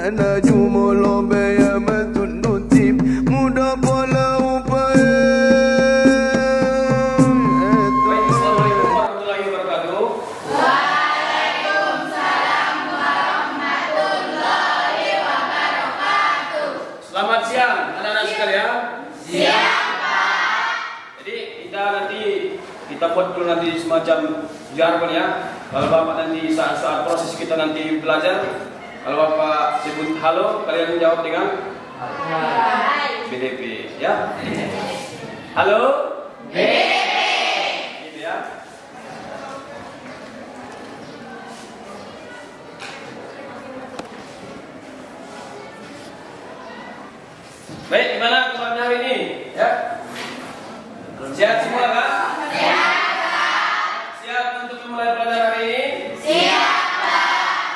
Selamat siang anak-anak sekalian. Siang, Pak. Jadi kita buat dulu nanti semacam jargon ya. Kalau Bapak nanti saat proses kita nanti belajar, kalau Bapak sebut halo, kalian menjawab dengan BDP ya. Halo. BDP. Gitu ya. Baik, gimana kemarin hari ini? Ya, sehat semua kan? Siap, Pak. Siap untuk memulai pelajaran hari ini? Siap, Pak.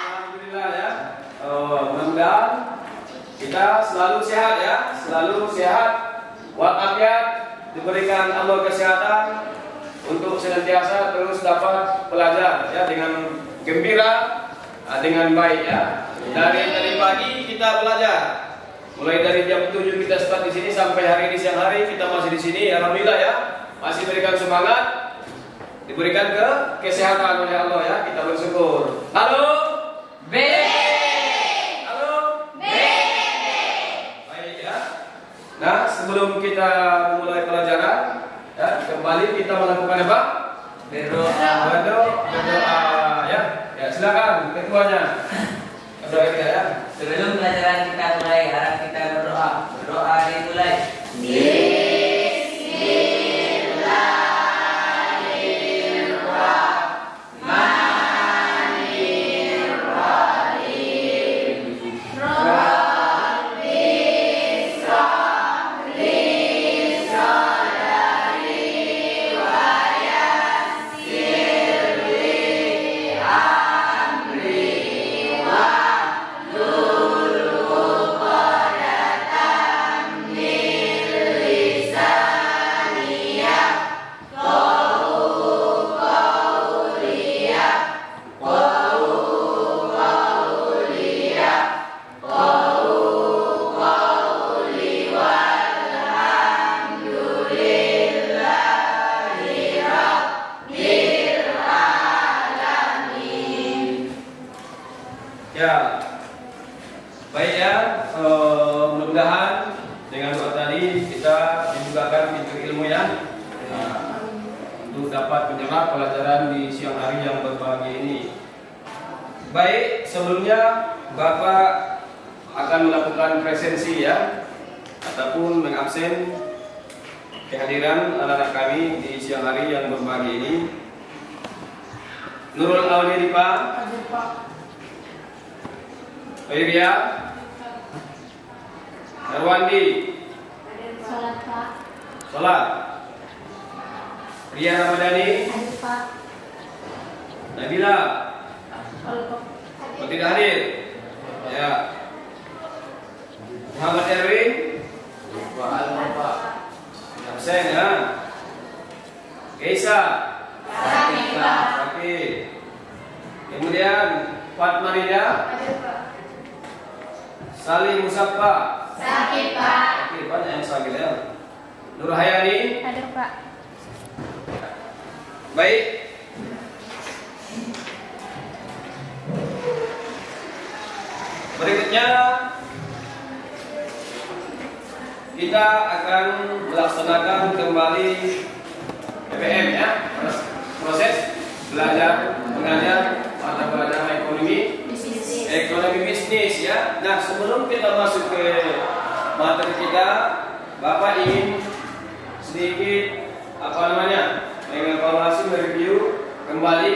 Alhamdulillah ya. Mudah-mudahan kita selalu sehat ya, selalu sehat, walafiat, diberikan Allah kesehatan untuk senantiasa terus dapat belajar ya dengan gembira, dengan baik ya. Dari tadi pagi kita belajar. Mulai dari jam 7 kita start di sini sampai hari ini siang hari kita masih di sini. Alhamdulillah ya, masih berikan semangat, diberikan kesehatan oleh Allah ya. Kita bersyukur. Halo, B. halo, B. baik ya. Nah, sebelum kita mulai pelajaran, ya, kembali kita melakukan apa? Berdoa ya. Ya, silakan ketuanya. Berdoa ya. Sebelum pelajaran kita mulai, harap kita berdoa. Berdoa dimulai. Ya, baik ya. Mudah-mudahan dengan doa tadi kita dibukakan pintu ilmu ya, untuk dapat menyerap pelajaran di siang hari yang berbahagia ini. Baik, sebelumnya Bapak akan melakukan presensi ya, ataupun mengabsen kehadiran anak-anak kami di siang hari yang berbahagia ini. Nurul Aulia Dipa, Ria, Darwandi, Salat, Pak. Salat, Ria Ramadhani, Hadir, Pak. Nabila, Kalau tidak hadir. Ya. Muhammad Erwin, absen ya. Keisa, sakit, Pak. sakit. Kemudian Fatma Rida, Hadir, Pak. Salim Musaffa, Sakit, Pak. sakit, banyak yang sakit ya. Nur Hayani, Hadir, Pak. baik. Berikutnya kita akan melaksanakan kembali PPM ya, proses belajar mengajar mata pelajaran ekonomi bisnis ya. Nah, sebelum kita masuk ke materi kita, Bapak ingin sedikit mengevaluasi, mereview kembali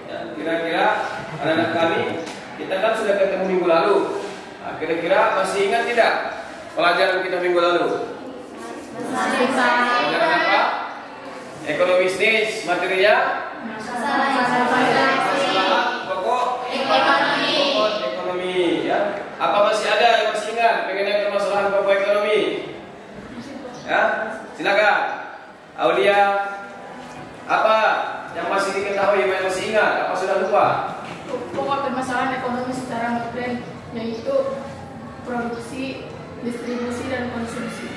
ya, kira-kira anak-anak kami. Kita kan sudah ketemu minggu lalu. Nah, kira-kira masih ingat tidak pelajaran kita minggu lalu? Masih, Pak. Pelajaran apa? Ekonomi bisnis, materinya Masalah pokok ekonomi. pokok ekonomi ya. Apa masih ada yang masih ingat mengenai permasalahan pokok ekonomi? Ya, silakan. Aulia, apa yang masih diketahui, yang masih ingat? Apa sudah lupa? Pokok permasalahan ekonomi secara modern. yaitu produksi, distribusi, dan konsumsi.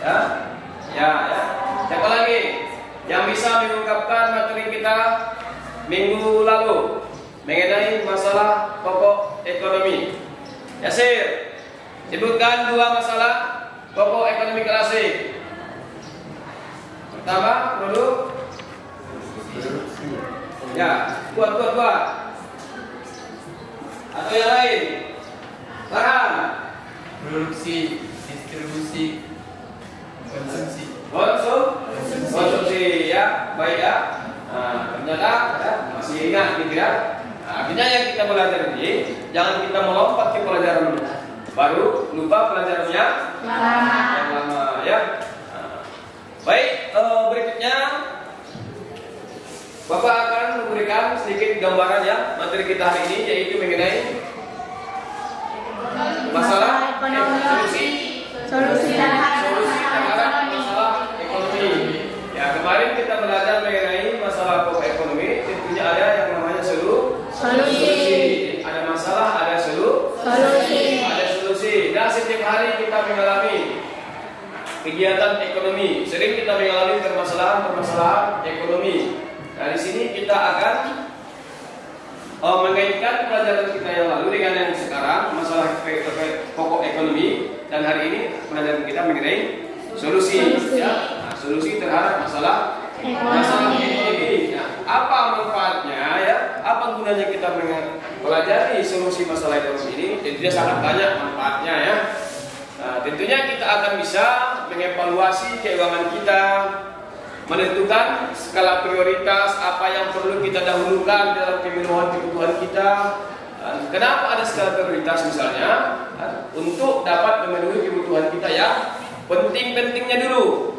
Ya, ya. Siapa lagi yang bisa mengungkapkan materi kita minggu lalu mengenai masalah pokok ekonomi? Yasir, sebutkan 2 masalah pokok ekonomi klasik. Pertama, produk. Ya, buat. Atau yang lain? Farhan. Produksi, distribusi, konsumsi. Konsumsi, ya, baik ya. Nah, ternyata ya, masih ingat gitu ya. Nah, artinya yang kita belajar ini jangan kita melompat ke pelajaran baru, lupa pelajarannya yang lama ya. Nah, baik, berikutnya Bapak akan memberikan sedikit gambaran ya materi kita hari ini, yaitu mengenai masalah Solusi terhadap masalah ekonomi. Ya, kemarin kita belajar mengenai masalah pokok ekonomi, tentunya ada yang namanya solusi. Ada masalah, ada solusi. Nah, setiap hari kita mengalami kegiatan ekonomi, sering kita mengalami permasalahan ekonomi. Nah, di sini kita akan mengaitkan pelajaran kita yang lalu dengan yang sekarang, masalah pokok ekonomi, dan hari ini pelajaran kita mengenai solusi. Ya. Nah, solusi terhadap masalah ekonomi. Nah, apa manfaatnya ya? Apa gunanya kita mempelajari solusi masalah ekonomi ini? Tentunya sangat banyak manfaatnya ya. Nah, tentunya kita akan bisa mengevaluasi keuangan kita, menentukan skala prioritas apa yang perlu kita dahulukan dalam pemenuhan kebutuhan kita. Kenapa ada skala prioritas misalnya? Untuk dapat memenuhi kebutuhan kita yang penting-pentingnya dulu.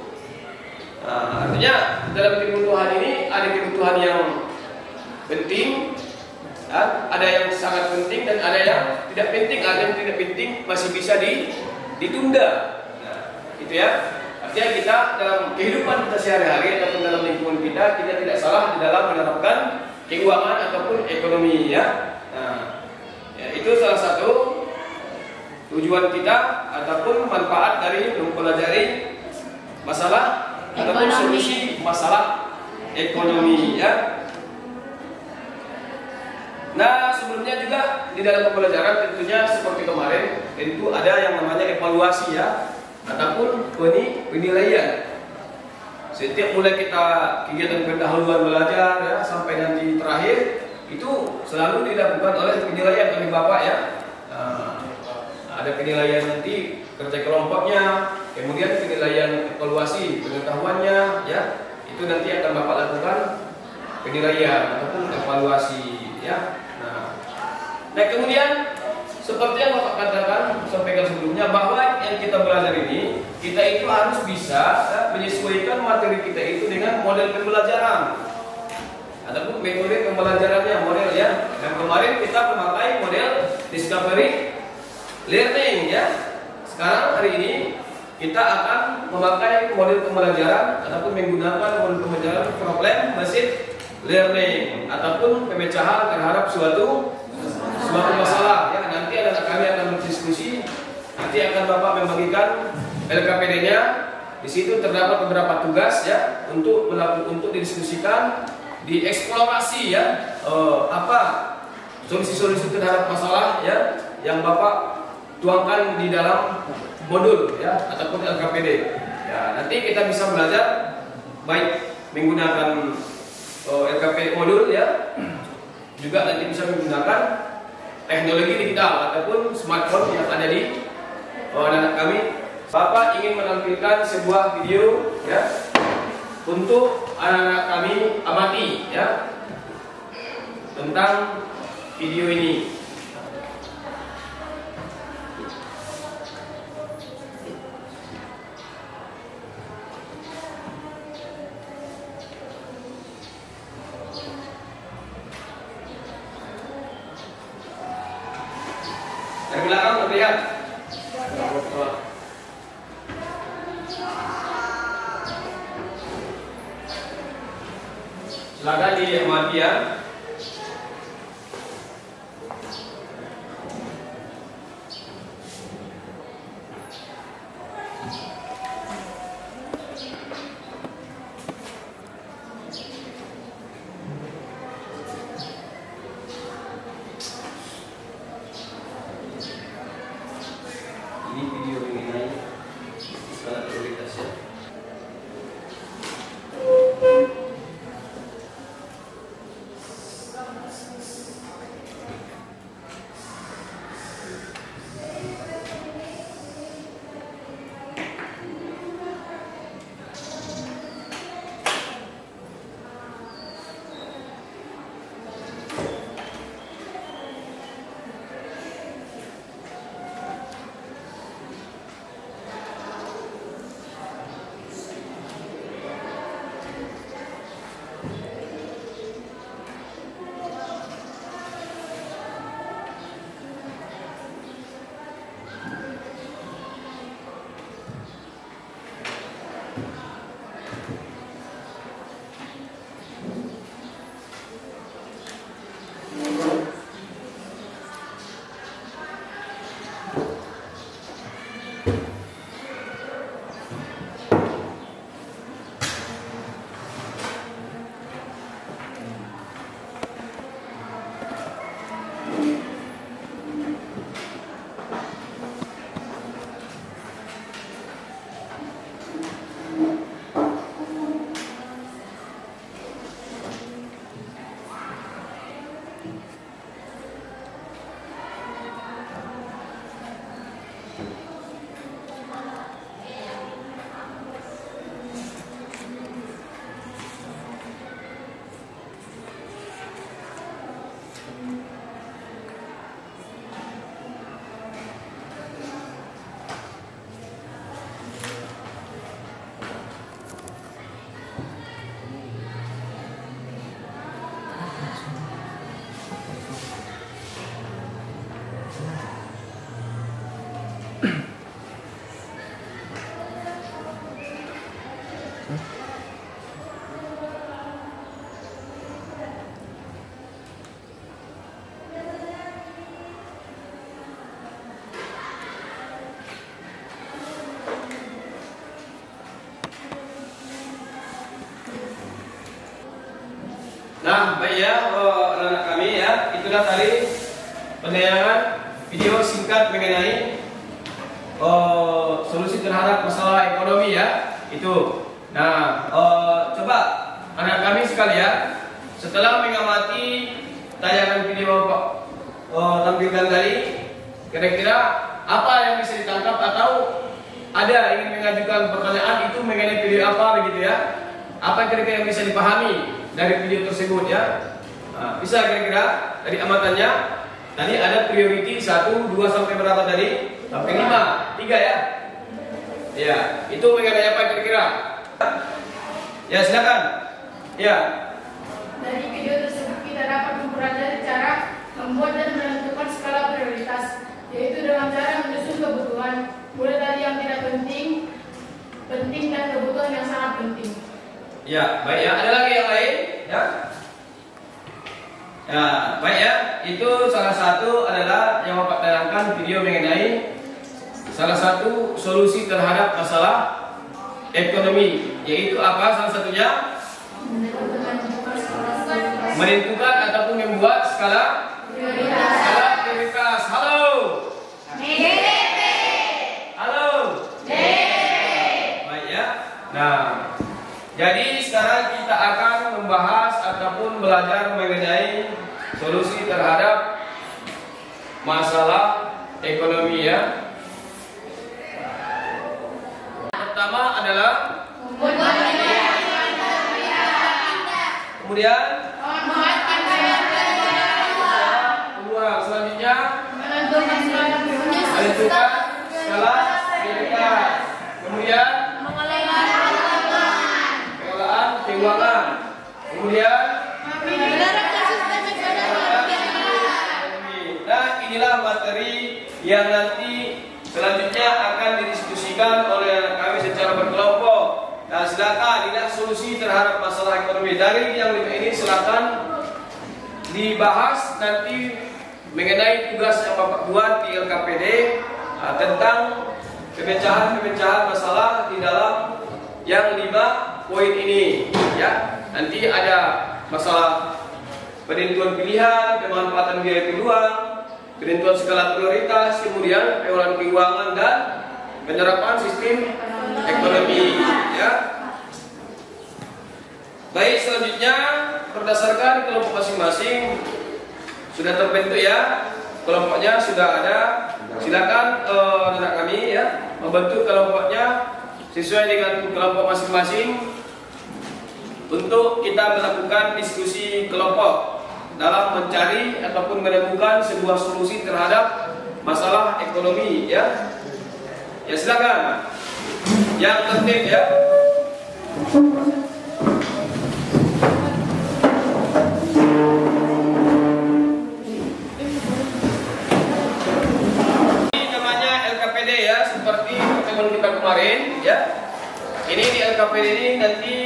Nah, artinya dalam kebutuhan ini ada kebutuhan yang penting, ada yang sangat penting, dan ada yang tidak penting. Ada yang tidak penting masih bisa ditunda. Nah, itu ya. Artinya kita dalam kehidupan kita sehari-hari ataupun dalam lingkungan kita tidak salah di dalam menerapkan keuangan ataupun ekonomi ya. Nah, ya, itu salah satu tujuan kita ataupun manfaat dari mempelajari masalah ataupun solusi masalah ekonomi ya. Nah, sebelumnya juga di dalam pembelajaran tentunya seperti kemarin tentu ada yang namanya evaluasi ya, ataupun penilaian. Setiap mulai kita kegiatan pendahuluan belajar ya sampai nanti terakhir itu selalu dilakukan oleh penilaian oleh Bapak ya. Nah, ada penilaian nanti kerja kelompoknya, kemudian penilaian evaluasi pengetahuannya ya. Itu nanti akan Bapak lakukan penilaian ataupun evaluasi ya. Nah, kemudian seperti yang Bapak katakan, sampaikan sebelumnya, bahwa yang kita belajar ini, kita itu harus bisa menyesuaikan materi kita itu dengan model pembelajaran ataupun metode pembelajarannya, model ya. Dan kemarin kita memakai model discovery learning ya. Sekarang hari ini kita akan memakai model pembelajaran ataupun menggunakan model pembelajaran problem based learning ataupun pemecahan terhadap suatu masalah ya. Nanti kami akan berdiskusi, nanti akan Bapak membagikan LKPD-nya. Di situ terdapat beberapa tugas ya untuk didiskusikan, dieksplorasi ya, apa solusi-solusi terhadap masalah ya yang Bapak tuangkan di dalam modul ya ataupun LKPD. Ya, nanti kita bisa belajar baik menggunakan LKPD modul ya, juga nanti bisa menggunakan teknologi digital ataupun smartphone yang ada di anak kami. Bapak ingin menampilkan sebuah video ya untuk anak-anak kami amati ya tentang video ini. Dari belakang terlihat. Silakan diamati ya. Nah, baik ya, anak-anak kami ya, itulah tadi penayangan video singkat mengenai solusi terhadap masalah ekonomi ya, itu. Nah, coba anak kami sekalian, setelah mengamati tayangan video tampilkan tadi, kira-kira apa yang bisa ditangkap atau ada ingin mengajukan pertanyaan itu mengenai video apa begitu ya? Apa kira-kira yang bisa dipahami dari video tersebut ya? Nah, bisa kira-kira dari amatannya tadi ada priority 1, 2 sampai berapa tadi? Sampai 5, 3 ya? Ya, itu mengenai apa kira-kira? Ya, silakan. Ya. Dari video tersebut kita dapat mempelajari cara membuat dan menentukan skala prioritas, yaitu dengan cara menyusun kebutuhan, mulai dari yang tidak penting, dan kebutuhan yang sangat penting. Ya, baik ya. Ada lagi yang lain? Ya. Ya, baik ya. Itu salah satu adalah yang Bapak tayangkan video mengenai salah satu solusi terhadap masalah ekonomi, yaitu apa salah satunya? Menentukan ataupun membuat skala prioritas. Halo. BDP. Halo. Baik ya. Nah, jadi sekarang kita akan membahas ataupun belajar mengenai solusi terhadap masalah ekonomi ya. Pertama adalah kemudian kedua, selanjutnya menentukan skala prioritas. Kemudian pengelolaan keuangan. Kemudian nah, inilah materi yang nanti selanjutnya akan didiskusikan oleh kami secara berkelompok. Nah, silakan, inilah solusi terhadap masalah ekonomi. Dari yang 5 ini silakan dibahas nanti mengenai tugas yang Bapak buat di LKPD tentang pemecahan masalah di dalam yang 5 poin ini ya. Nanti ada masalah penentuan pilihan, pemanfaatan biaya peluang, penentuan skala prioritas, kemudian pengelolaan keuangan dan penerapan sistem ekonomi ya. Baik, selanjutnya berdasarkan kelompok masing-masing sudah terbentuk ya, kelompoknya sudah ada. Silakan anak kami ya membentuk kelompoknya sesuai dengan kelompok masing-masing untuk kita melakukan diskusi kelompok dalam mencari ataupun menemukan sebuah solusi terhadap masalah ekonomi ya. Ya, silakan. Yang tertib ya. Ini namanya LKPD ya, seperti pertemuan kita kemarin ya. Ini di LKPD ini nanti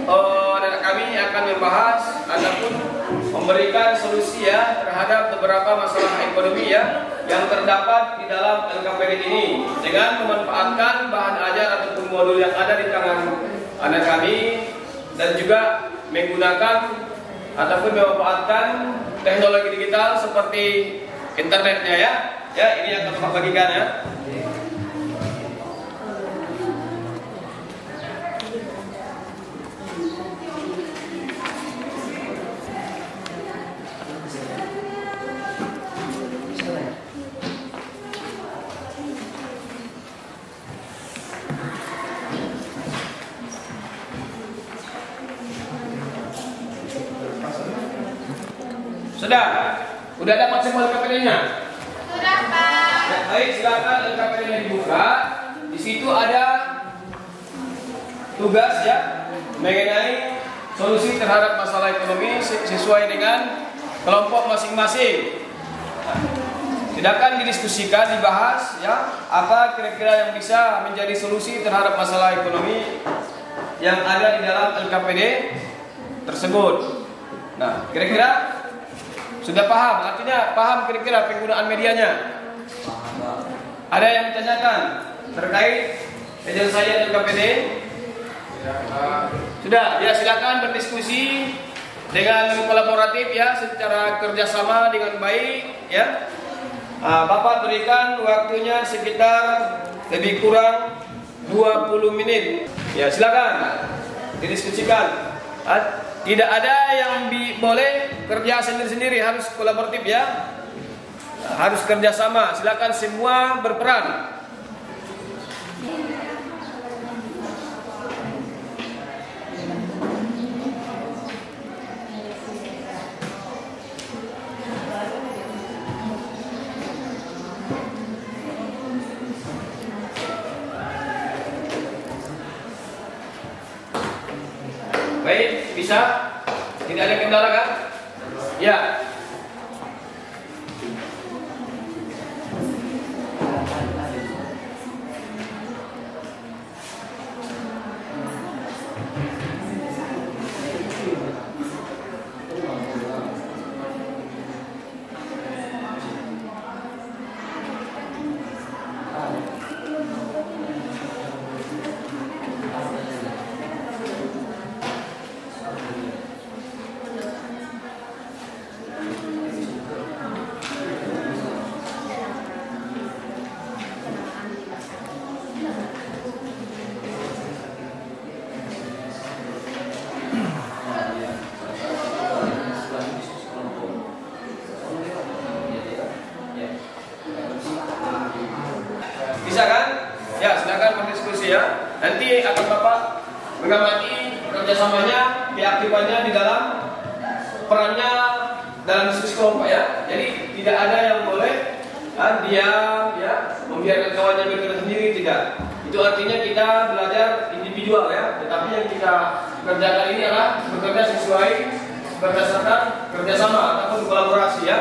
anak kami akan membahas ataupun memberikan solusi ya terhadap beberapa masalah ekonomi ya yang terdapat di dalam LKPD ini dengan memanfaatkan bahan ajar ataupun modul yang ada di tangan anak kami dan juga menggunakan ataupun memanfaatkan teknologi digital seperti internetnya ya. Ya, ini yang akan Bapak bagikan ya. Sudah dapat semua LKPD-nya? Sudah, Pak. Ya, baik, silakan LKPD-nya dibuka. Di situ ada tugas ya mengenai solusi terhadap masalah ekonomi sesuai dengan kelompok masing-masing. Tidakkan didiskusikan, dibahas ya, apa kira-kira yang bisa menjadi solusi terhadap masalah ekonomi yang ada di dalam LKPD tersebut. Nah, kira-kira sudah paham? Artinya paham kira-kira penggunaan medianya? Ada yang ditanyakan terkait penyelesaian LKPD? Sudah, ya silakan berdiskusi dengan kolaboratif ya, secara kerjasama dengan baik ya. Bapak berikan waktunya sekitar lebih kurang 20 menit. Ya silakan didiskusikan. Tidak ada yang boleh kerja sendiri-sendiri, harus kolaboratif ya. Harus kerjasama. Silakan semua berperan. Baik, bisa? Tidak ada kendala kan? Ya. Bisa kan? Ya, silakan berdiskusi ya. Nanti akan Bapak mengamati kerjasamanya, keaktifannya di dalam perannya dalam diskusi kelompok ya. Jadi tidak ada yang boleh diam ya, membiarkan kawannya bergerak sendiri, tidak. Itu artinya kita belajar individual ya. Tetapi yang kita kerjakan ini adalah bekerja sesuai berdasarkan kerjasama ataupun kolaborasi ya.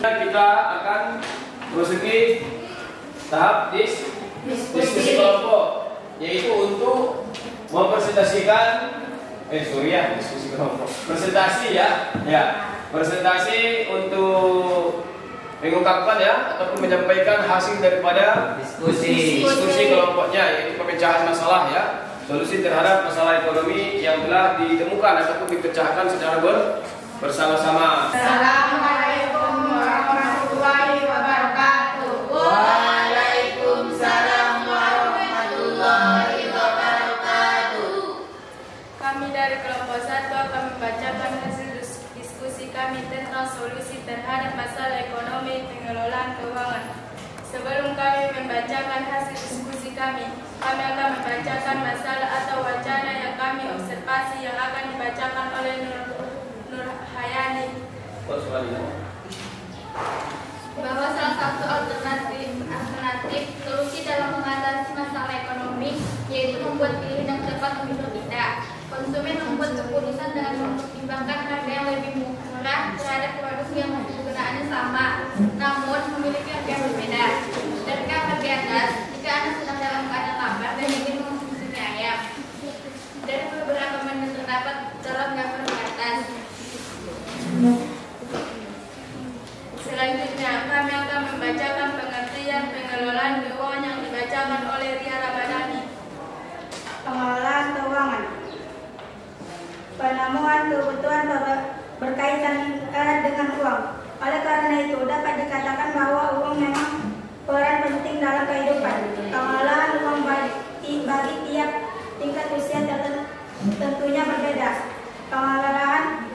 Kita akan memasuki tahap diskusi kelompok, yaitu untuk mempresentasikan diskusi kelompok, presentasi ya, presentasi untuk mengungkapkan ya ataupun menyampaikan hasil daripada diskusi kelompoknya, yaitu pemecahan masalah ya, solusi terhadap masalah ekonomi yang telah ditemukan ataupun dipecahkan secara bersama-sama. Assalamualaikum warahmatullahi wabarakatuh. Waalaikumsalam warahmatullahi wabarakatuh. Kami dari kelompok 1 akan membacakan hasil diskusi kami tentang solusi terhadap masalah ekonomi pengelolaan keuangan. Sebelum kami membacakan hasil diskusi kami, kami akan membacakan masalah atau wacana yang kami observasi yang akan dibacakan oleh Nur Hayani. Bahwa salah satu alternatif solusi dalam mengatasi masalah ekonomi yaitu membuat pilihan yang tepat untuk kita. Konsumen membuat keputusan dengan mempertimbangkan harga yang lebih murah terhadap produk yang penggunaannya sama, namun memiliki harga yang berbeda. Berdasarkan harga atas, jika Anda sedang dalam keadaan lapar dan ingin mengkonsumsi ayam, dari beberapa menu terdapat dalam gambar di atas. Selanjutnya, kami akan membacakan pengertian pengelolaan keuangan yang dibacakan oleh Ria Ramadhani. Pengelolaan keuangan. Penemuan kebutuhan berkaitan erat dengan uang. Oleh karena itu, dapat dikatakan bahwa uang memang peran penting dalam kehidupan. Pengelolaan uang bagi tiap tingkat usia tentunya berbeda. Pengelolaan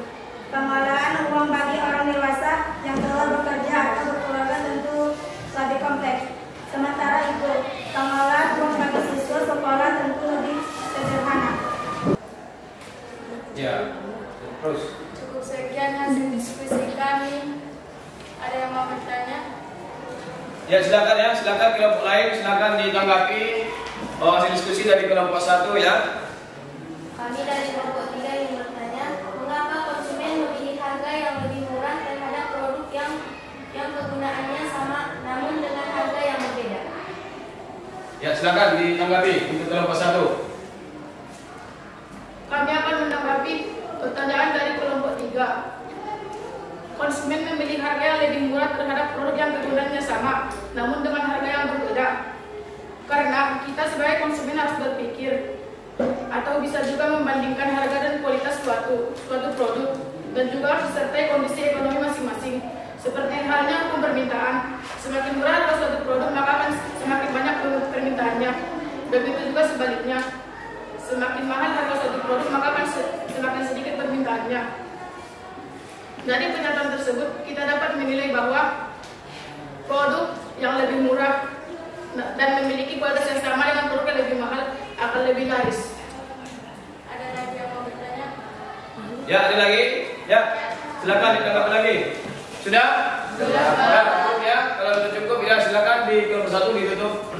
uang bagi orang dewasa yang telah bekerja atau berkeluarga tentu lebih kompleks. Sementara itu, pengelolaan uang bagi siswa sekolah tentu lebih sederhana. Ya, terus. Cukup sekian hasil diskusi kami. Ada yang mau bertanya? Ya, silakan kelompok lain, silakan ditanggapi hasil diskusi dari kelompok 1 ya. Kami dari kelompok 3 yang bertanya, mengapa konsumen memilih harga yang lebih murah terhadap produk yang kegunaannya sama namun dengan harga yang berbeda? Ya, silakan ditanggapi untuk kelompok 1. Kami akan menanggapi pertanyaan dari kelompok 3. Konsumen memilih harga yang lebih murah terhadap produk yang kegunaannya sama, namun dengan harga yang berbeda. Karena kita sebagai konsumen harus berpikir, atau bisa juga membandingkan harga dan kualitas suatu produk, dan juga harus disertai kondisi ekonomi masing-masing. Seperti halnya hukum permintaan, semakin murah harga suatu produk maka akan semakin banyak permintaannya. Begitu juga sebaliknya, semakin mahal harga suatu produk maka akan semakin sedikit permintaannya. Dari pernyataan tersebut kita dapat menilai bahwa produk yang lebih murah dan memiliki kualitas yang sama dengan produk yang lebih mahal akan lebih laris. Ada lagi yang mau bertanya? Ya, ada lagi? Ya, silakan ditanggapi lagi. Sudah? Sudah, Pak. Ya, cukup ya. Kalau sudah cukup, ya silakan di kelompok 1 ditutup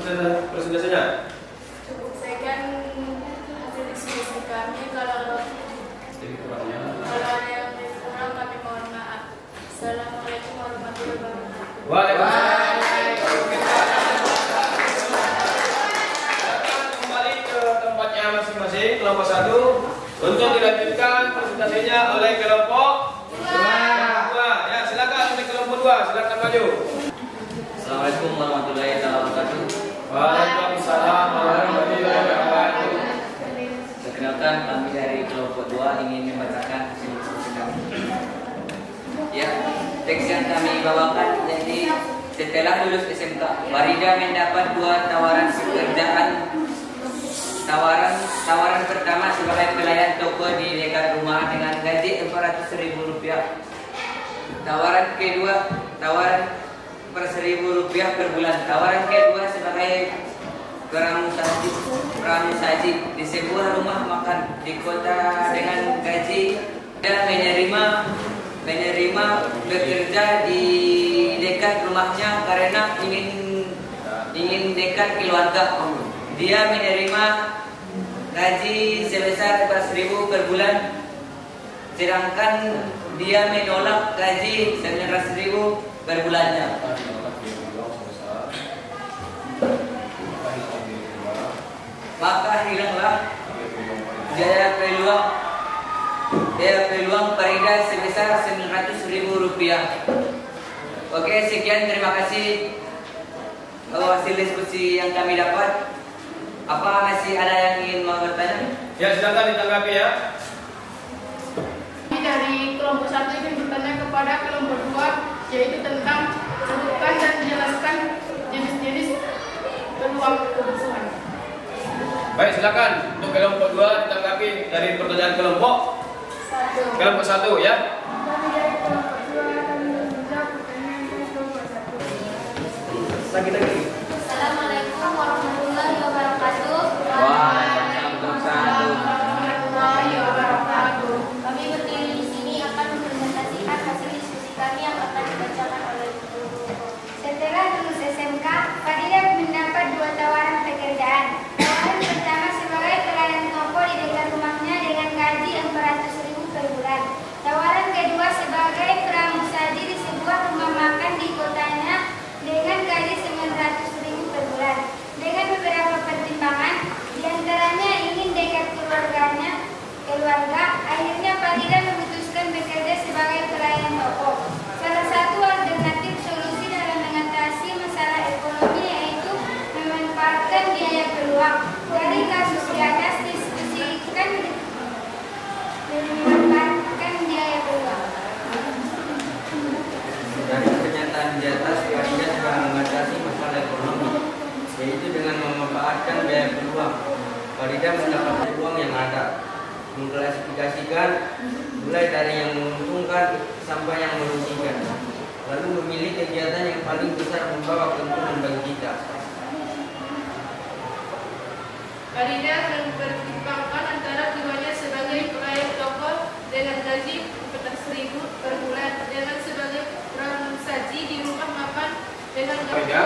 presentasinya. Cukup sekian hasil diskusi kami. Kalau ada yang lebih kurang kami mohon maaf. Assalamualaikum warahmatullahi wabarakatuh. Waalaikumsalam. Kembali ke tempatnya masing-masing. Kelompok 1 untuk dilanjutkan presentasinya oleh kelompok 2. Ya, silakan untuk kelompok 2. Silakan maju. Assalamualaikum warahmatullahi wabarakatuh. Waalaikumsalam warahmatullahi wabarakatuh. Perkenalkan, kami dari kelompok 2 ingin membacakan hasil diskusi kami. Ya, teks yang kami bawakan jadi setelah lulus SMK, Farida mendapat 2 tawaran pekerjaan. Tawaran pertama sebagai pelayan toko di dekat rumah dengan gaji Rp400.000. Tawaran kedua, tawaran per Rp1.000 per bulan. Tawaran kedua sebagai pramusaji di sebuah rumah makan di kota dengan gaji dan menerima bekerja di dekat rumahnya karena ingin dekat keluarga. Dia menerima gaji sebesar Rp400.000 per bulan, sedangkan dia menolak gaji Rp19.000 per bulannya. Maka hilanglah biaya peluang Farida sebesar Rp900.000. Oke, sekian, terima kasih hasil diskusi yang kami dapat. Apa masih ada yang ingin mau bertanya? Ya, silakan ditanggapi ya. Kami dari kelompok 1 ingin bertanya kepada kelompok 2, yaitu tentang sebutkan dan jelaskan jenis-jenis peluang kebutuhan. Baik, silakan untuk kelompok 2 ditanggapi dari pertanyaan kelompok 1 ya. Kami dari kelompok 2 akan menjawab pertanyaan dari kelompok 1. Lagi. Assalamualaikum warahmatullahi wabarakatuh. mengklasifikasikan mulai dari yang menguntungkan sampai yang merugikan, lalu memilih kegiatan yang paling besar membawa keuntungan bagi kita. Kandidat mempertimbangkan antara keduanya sebagai pelayan toko dengan gaji 14.000 per bulan, dengan sebagai pramusaji di rumah makan dengan gaji.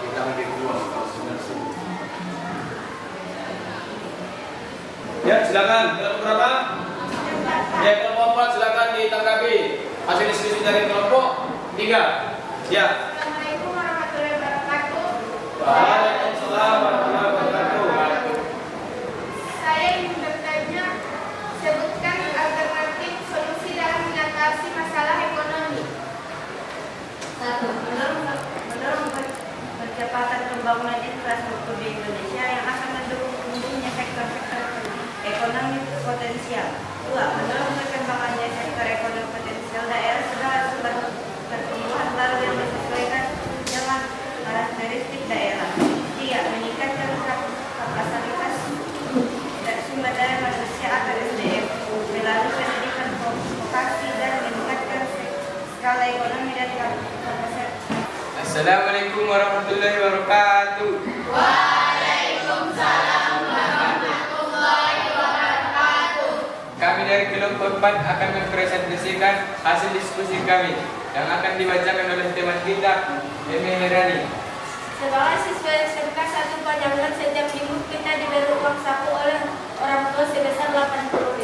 Kita ambil dua. Ya, silakan. Kelompok berapa? Ya, kelompok 4 silakan ditanggapi hasil diskusi dari kelompok 3. Ya. Assalamualaikum warahmatullahi wabarakatuh. Waalaikumsalam warahmatullahi wabarakatuh. Saya ingin bertanya, sebutkan alternatif solusi dalam mengatasi masalah ekonomi. 1. Mendorong percepatan pembangunan infrastruktur di Indonesia yang akan mendukung tumbuhnya sektor-sektor ekonomi potensial. 2. Mendorong perkembangannya sektor ekonomi potensial daerah segala sumber pertumbuhan baru yang disesuaikan dengan karakteristik daerah. 3. Meningkatkan kapasitas sumber daya manusia atau SDM melalui pendidikan vokasi dan meningkatkan skala ekonomi dan kapasitas. Assalamualaikum warahmatullahi wabarakatuh. Waalaikumsalam warahmatullahi wabarakatuh. Kami dari kelompok 4 akan mempresentasikan hasil diskusi kami yang akan dibacakan oleh teman kita, Eme Herani. Sebagai siswa SMK 1 Pajangan, setiap minggu kita diberi uang saku oleh orang tua sebesar 80.000.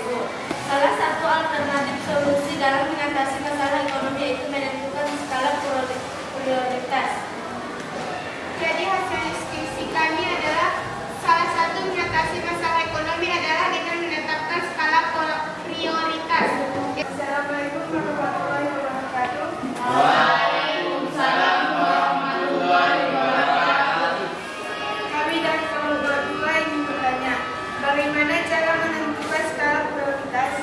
Salah satu alternatif solusi dalam mengatasi masalah ekonomi yaitu menentukan skala prioritas. Jadi hasil diskusi kami adalah salah satu mengatasi masalah ekonomi adalah dengan menetapkan skala prioritas. Assalamualaikum warahmatullahi wabarakatuh. Waalaikumsalam warahmatullahi wabarakatuh. Kami dari kelompok 2 ingin bertanya, bagaimana cara menentukan skala prioritas?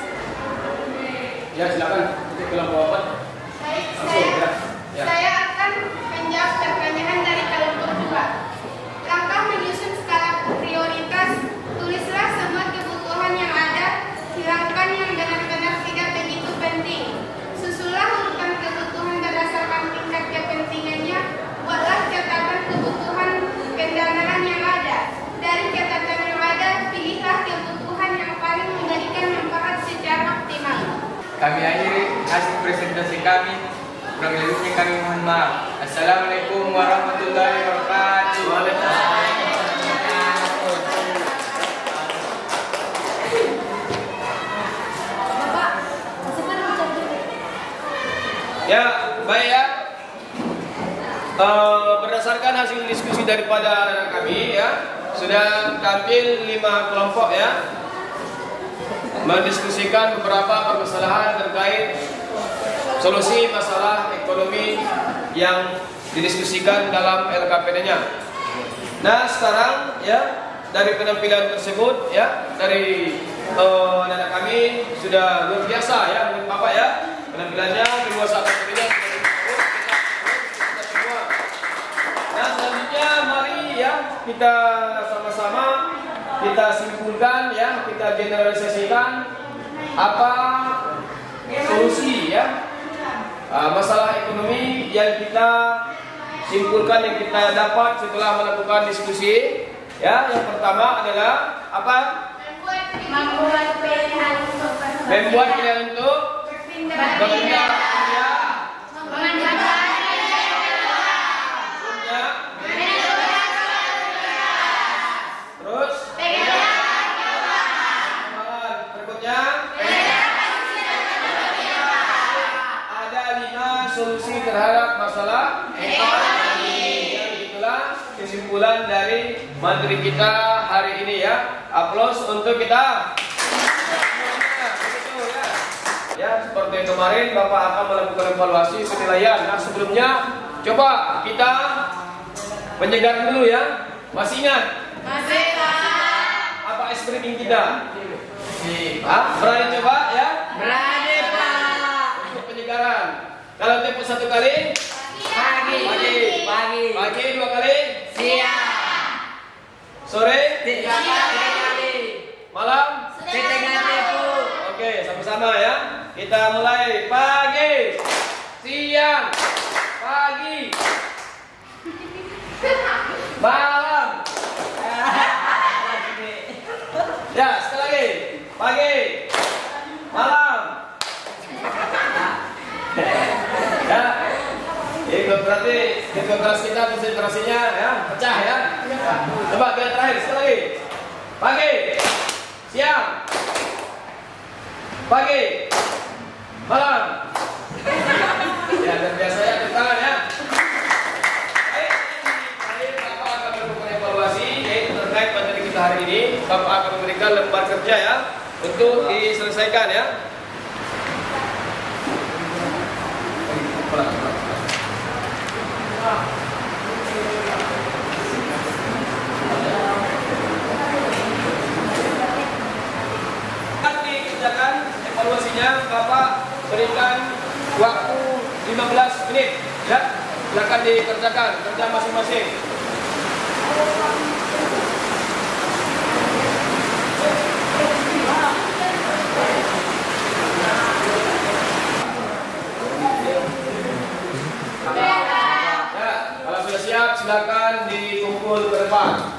Ya, silakan. Untuk kelompok 4. Baik, Langsung ya. Ya. saya akan menjawab pertanyaan dari kelompok 2. Langkah menyusun skala prioritas, tulislah semua kebutuhan yang ada, hilangkan yang benar-benar tidak begitu penting. Susulah urutan kebutuhan berdasarkan tingkat kepentingannya, buatlah catatan kebutuhan pendanaan yang ada. Dari catatan yang ada, pilihlah kebutuhan yang paling memberikan manfaat secara optimal. Kami akhiri hasil presentasi kami. Kurang lebihnya kami mohon maaf. Assalamualaikum warahmatullahi wabarakatuh. Ya, baik ya. Berdasarkan hasil diskusi daripada anak kami ya, sudah tampil 5 kelompok ya, mendiskusikan beberapa permasalahan terkait solusi masalah ekonomi yang didiskusikan dalam LKPD-nya. Nah, sekarang ya, dari penampilan tersebut ya, dari anak kami sudah luar biasa ya, menurut Bapak ya, penampilannya menguasai penampilannya. Nah, selanjutnya mari ya kita sama-sama kita simpulkan ya, kita generalisasikan apa solusi ya masalah ekonomi yang kita simpulkan, yang kita dapat setelah melakukan diskusi ya. Yang pertama adalah apa? Membuat pilihan untuk berpindah ya. Terus berikutnya ada 5 solusi terhadap masalah ekonomi. Itulah kesimpulan dari materi kita hari ini ya. Aplaus untuk kita. Ya, seperti kemarin Bapak akan melakukan evaluasi penilaian. Nah, sebelumnya coba kita menyegar dulu ya. Masih ingat? Masih, Pak. Apa ice breaking kita? Berani coba ya? Berani, Pak. Untuk penyegaran. Kalau tempo 1 kali? Pagi. Pagi 2 kali? Siang. Sore? 3 kali. kita mulai pagi, siang, pagi, malam. Ya, sekali lagi. Pagi, malam. Ya. Itu berarti konsentrasi kita, konsentrasinya ya, pecah ya. Coba kita terakhir sekali lagi. Pagi, siang, pagi, malam. Ya, dan biasanya tepuk tangan ya. Baik, Bapak akan melakukan evaluasi yaitu terkait materi kita hari ini. Bapak akan memberikan lembar kerja ya untuk diselesaikan ya. Dikerjakan evaluasinya, Bapak berikan waktu 15 menit ya. Silakan dikerjakan kerja masing-masing. Ya, kalau sudah siap silakan dikumpul ke depan.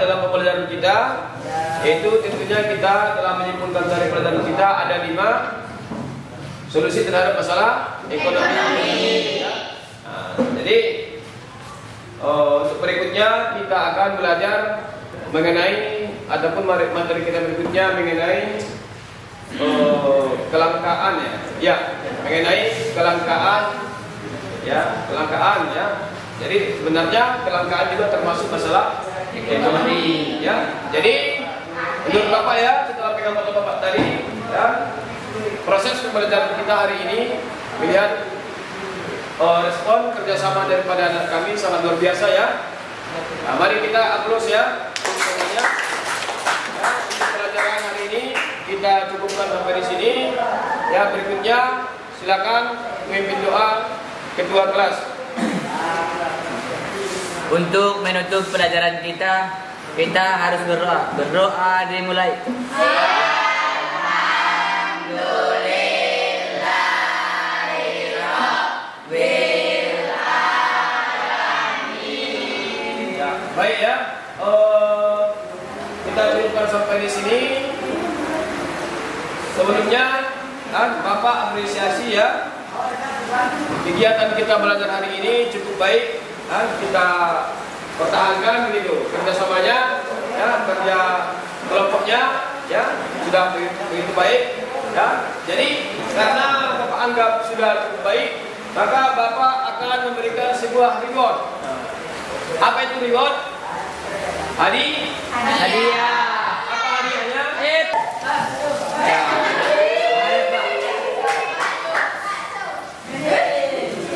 Dalam pembelajaran kita, yaitu tentunya kita telah menyimpulkan dari pelajaran kita ada 5 solusi terhadap masalah ekonomi. Jadi untuk berikutnya kita akan belajar mengenai ataupun materi kita berikutnya mengenai kelangkaan ya, mengenai kelangkaan ya. Jadi sebenarnya kelangkaan juga termasuk masalah ekonomi ya. Jadi menurut Bapak ya, setelah pegang foto Bapak tadi ya, proses pembelajaran kita hari ini melihat respon kerjasama daripada anak kami sangat luar biasa ya. Nah, mari kita aplaus ya. Semuanya. Ya, untuk pelajaran hari ini kita cukupkan sampai di sini. Ya, berikutnya silakan memimpin doa ketua kelas. Untuk menutup pelajaran kita harus berdoa. Berdoa dimulai. Ya, baik ya. Kita cukupkan sampai di sini. Sebelumnya, Bapak apresiasi ya. Kegiatan kita belajar hari ini cukup baik. Kita pertahankan begitu kerjasamanya ya, kerja kelompoknya ya sudah begitu baik ya. Jadi karena Bapak anggap sudah cukup baik, maka Bapak akan memberikan sebuah reward. Apa itu reward? Hadiah. Apa hadiahnya?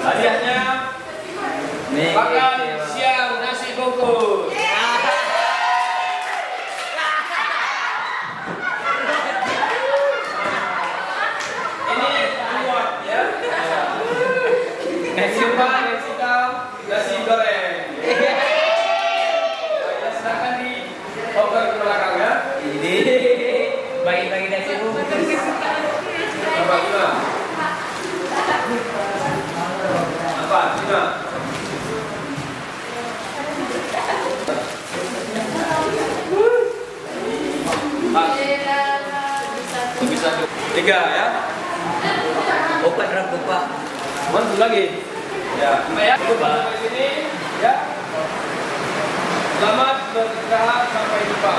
Hadiahnya makan siang nasi bungkus. Ini reward ya. Nasi hitam, nasi goreng. Silakan di oper ke belakang ya. Ini bagi-bagi nasi bungkus. Apa gimana? Apa gimana? Bisa 3 ya. Opat rambut Pak. Mantul lagi. Ya, ya. Cukup di sini ya. Selamat beristirahat, sampai jumpa.